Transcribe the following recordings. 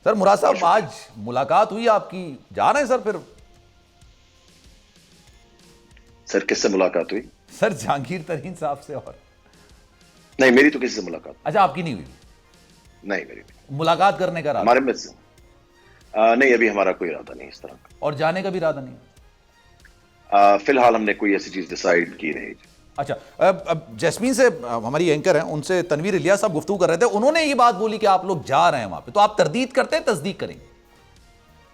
سر مراد صاحب آج ملاقات ہوئی آپ کی, جا رہے ہیں سر پھر؟ سر کس سے ملاقات ہوئی؟ سر جہانگیر ترین صاحب سے. اور نہیں, میری تو کسی سے ملاقات. اچھا آپ کی نہیں ہوئی؟ نہیں میری نہیں. ملاقات کرنے کا ارادہ ہمارے میں سے نہیں, ابھی ہمارا کوئی ارادہ نہیں اس طرح کا. اور جانے کا بھی ارادہ نہیں؟ فی الحال ہم نے کوئی ایسی چیز ڈیسائیڈ کی نہیں. اچھا, اب جیسمین سے ہماری اینکر ہیں, ان سے تنویر الیاس صاحب گفتگو کر رہے تھے, انہوں نے یہ بات بولی کہ آپ لوگ جا رہے ہیں وہاں پہ, تو آپ تردید کرتے ہیں تصدیق کریں گے؟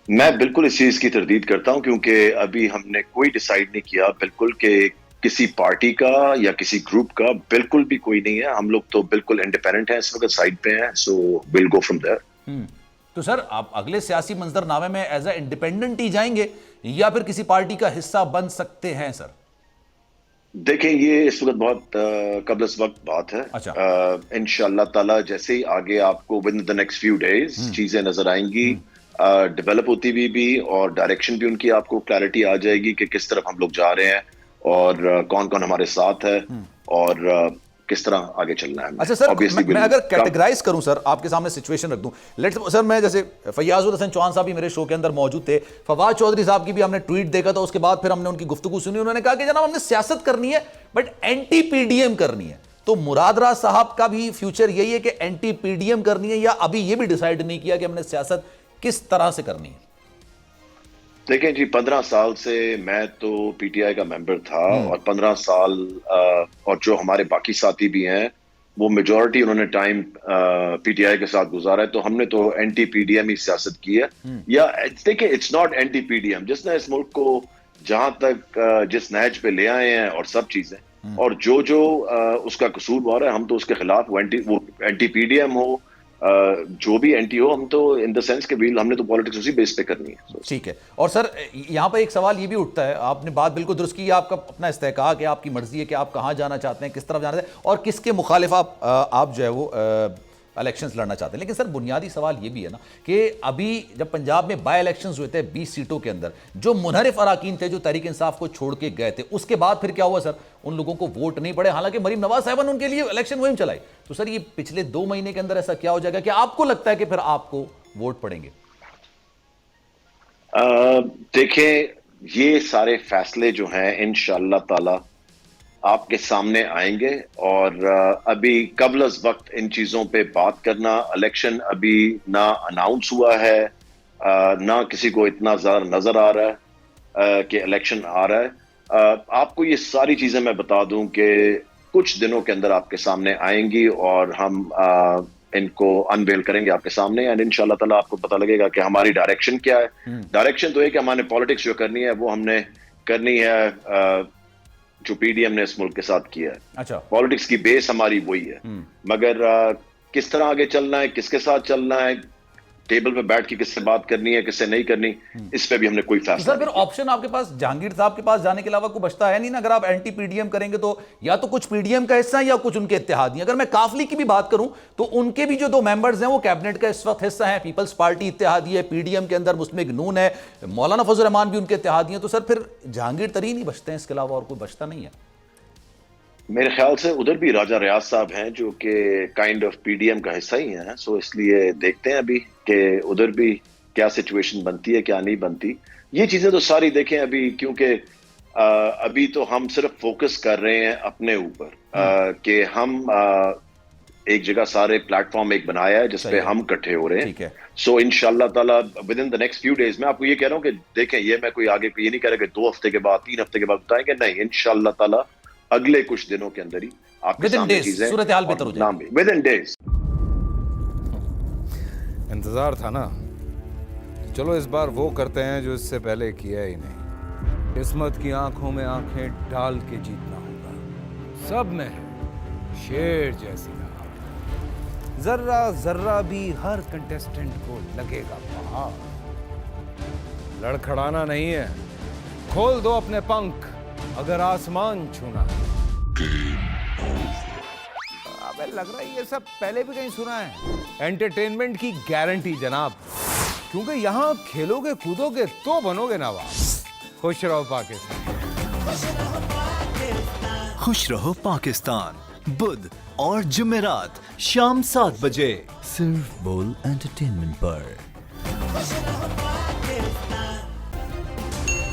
میں بالکل اس چیز کی تردید کرتا ہوں, کیونکہ ابھی ہم نے کوئی ڈیسائیڈ نہیں کیا بالکل کہ کسی پارٹی کا یا کسی گروپ کا بالکل بھی کوئی نہیں ہے. ہم لوگ تو بالکل انڈیپینڈنٹ ہیں, اس وقت سائڈ پہ ہیں, سو ویل گو فرام دیئر. تو سر آپ اگلے سیاسی منظر نامے میں ایز اے انڈیپینڈنٹ ہی جائیں گے یا پھر کسی پارٹی کا حصہ بن سکتے ہیں سر؟ دیکھیں یہ اس وقت بہت قبل از وقت بات ہے. انشاءاللہ تعالی جیسے ہی آگے آپ کو with in the next few days چیزیں نظر آئیں گی, ڈیولپ ہوتی ہوئی بھی, اور ڈائریکشن بھی ان کی آپ کو کلیئرٹی آ جائے گی کہ کس طرف ہم لوگ جا رہے ہیں اور کون کون ہمارے ساتھ ہے اور کس طرح آگے چلنا ہے. اچھا سر, میں اگر کیٹیگرائز کروں سر, آپ کے سامنے سچویشن رکھ دوں, سر میں جیسے فیاض الحسن چوہان صاحب بھی میرے شو کے اندر موجود تھے, فواد چودھری صاحب کی بھی ہم نے ٹویٹ دیکھا تھا, اس کے بعد پھر ہم نے ان کی گفتگو سنی, انہوں نے کہا کہ جناب ہم نے سیاست کرنی ہے but anti P D M کرنی ہے. تو مراد راز صاحب کا بھی فیوچر یہی ہے کہ اینٹی پی ڈی ایم کرنی ہے, یا ابھی یہ بھی ڈیسائیڈ نہیں کیا کہ ہم نے سیاست کس طرح سے کرنی ہے؟ دیکھیں جی, 15 سال سے میں تو پی ٹی آئی کا ممبر تھا, اور 15 سال اور جو ہمارے باقی ساتھی بھی ہیں وہ میجورٹی انہوں نے ٹائم پی ٹی آئی کے ساتھ گزارا ہے. تو ہم نے تو اینٹی پی ڈی ایم ہی سیاست کی ہے. یا دیکھیں it's not anti P D M, جس نے اس ملک کو جہاں تک جس نہج پہ لے آئے ہیں اور سب چیزیں, اور جو اس کا قصور ہے, ہم تو اس کے خلاف, وہ اینٹی پی ڈی ایم ہو جو بھی اینٹی ہو, ہم تو ان دا سینس کہ ہم نے تو پالیٹکس اسی بیس پہ کرنی ہے. ٹھیک ہے. اور سر یہاں پہ ایک سوال یہ بھی اٹھتا ہے, آپ نے بات بالکل درست کی, آپ کا اپنا استحقاق ہے, آپ کی مرضی ہے کہ آپ کہاں جانا چاہتے ہیں, کس طرف جانا چاہتے ہیں, اور کس کے مخالف آپ جو ہے وہ الیکشنز لڑنا چاہتے ہیں. لیکن سر بنیادی سوال یہ بھی ہے نا کہ ابھی جب پنجاب میں بائی الیکشنز ہوئے تھے 20 سیٹوں کے اندر, جو منحرف اراکین تھے جو تحریک انصاف کو چھوڑ کے گئے تھے, اس کے بعد پھر کیا ہوا سر؟ ان لوگوں کو ووٹ نہیں پڑے, حالانکہ مریم نواز صاحبہ نے ان کے لیے الیکشن مہم چلائی. تو سر یہ پچھلے 2 مہینے کے اندر ایسا کیا ہو جائے گا کہ آپ کو لگتا ہے کہ پھر آپ کو ووٹ پڑیں گے؟ دیکھیں یہ سارے فیصلے جو ہیں انشاءاللہ تعالی آپ کے سامنے آئیں گے, اور ابھی قبل از وقت ان چیزوں پہ بات کرنا, الیکشن ابھی نہ اناؤنس ہوا ہے, نہ کسی کو اتنا زیادہ نظر آ رہا ہے کہ الیکشن آ رہا ہے. آپ کو یہ ساری چیزیں میں بتا دوں کہ کچھ دنوں کے اندر آپ کے سامنے آئیں گی, اور ہم ان کو انویل کریں گے آپ کے سامنے, اینڈ انشاءاللہ تعالیٰ آپ کو پتہ لگے گا کہ ہماری ڈائریکشن کیا ہے. ڈائریکشن تو ہے کہ ہمارے پالیٹکس جو کرنی ہے وہ ہم نے کرنی ہے جو پی ڈی ایم نے اس ملک کے ساتھ کیا ہے. اچھا, پالیٹکس کی بیس ہماری وہی ہے, مگر کس طرح آگے چلنا ہے, کس کے ساتھ چلنا ہے, ٹیبل پہ بیٹھ کے کس سے بات کرنی ہے, کس سے نہیں کرنی, اس پہ بھی ہم نے کوئی فیصلہ سر پھر آپشن آپ کے پاس جہانگیر صاحب کے پاس جانے کے علاوہ کوئی بچتا ہے نہیں نا. اگر آپ اینٹی پی ڈی ایم کریں گے تو یا تو کچھ پی ڈی ایم کا حصہ ہے یا کچھ ان کے اتحادی. اگر میں کافلی کی بھی بات کروں تو ان کے بھی جو 2 ممبرز ہیں وہ کیبنٹ کا اس وقت حصہ ہیں, پیپلز پارٹی اتحادی ہے, پی ڈی ایم کے اندر مسلم نون ہے, مولانا فضل الرحمان بھی ان کے اتحادی ہیں. تو سر پھر جہانگیر ترین ہی بچتے ہیں, اس کے علاوہ اور کوئی بچتا نہیں ہے میرے خیال سے. ادھر بھی راجہ ریاض صاحب ہیں جو کہ kind of P D M کا حصہ ہی ہیں, سو اس لیے دیکھتے ہیں ابھی کہ ادھر بھی کیا سچویشن بنتی ہے کیا نہیں بنتی. یہ چیزیں تو ساری دیکھیں ابھی, کیونکہ ابھی تو ہم صرف فوکس کر رہے ہیں اپنے اوپر کہ ہم ایک جگہ سارے پلیٹ فارم ایک بنایا ہے جس پہ ہم اکٹھے ہو رہے ہیں. سو انشاءاللہ تعالیٰ with in the next few days, میں آپ کو یہ کہہ رہا ہوں کہ دیکھیں یہ میں کوئی آگے یہ نہیں کہہ رہا کہ 2 ہفتے کے بعد 3 ہفتے کے بعد بتائیں گے, نہیں, انشاءاللہ تعالیٰ اگلے کچھ دنوں کے اندر ہی آپ کے سامنے چیزیں صورتحال بہتر ہو جائے گی. With in days. انتظار تھا نا, چلو اس بار وہ کرتے ہیں جو اس سے پہلے کیا ہی نہیں. قسمت کی آنکھوں میں آنکھیں ڈال کے جیتنا ہوگا. سب میں شیر جیسی آنکھ, ذرہ ذرہ بھی ہر کنٹیسٹنٹ کو لگے گا پہاڑ. لڑکھڑانا نہیں ہے, کھول دو اپنے پنکھ اگر آسمان چھونا ہے. ابے لگ رہا ہے یہ سب پہلے بھی کہیں سنا ہے. انٹرٹینمنٹ کی گارنٹی جناب, کیونکہ یہاں کھیلو گے کودو گے تو بنو گے نواب. خوش رہو پاکستان. خوش رہو پاکستان, بدھ اور جمعرات شام 7 بجے صرف بول انٹرٹینمنٹ پر.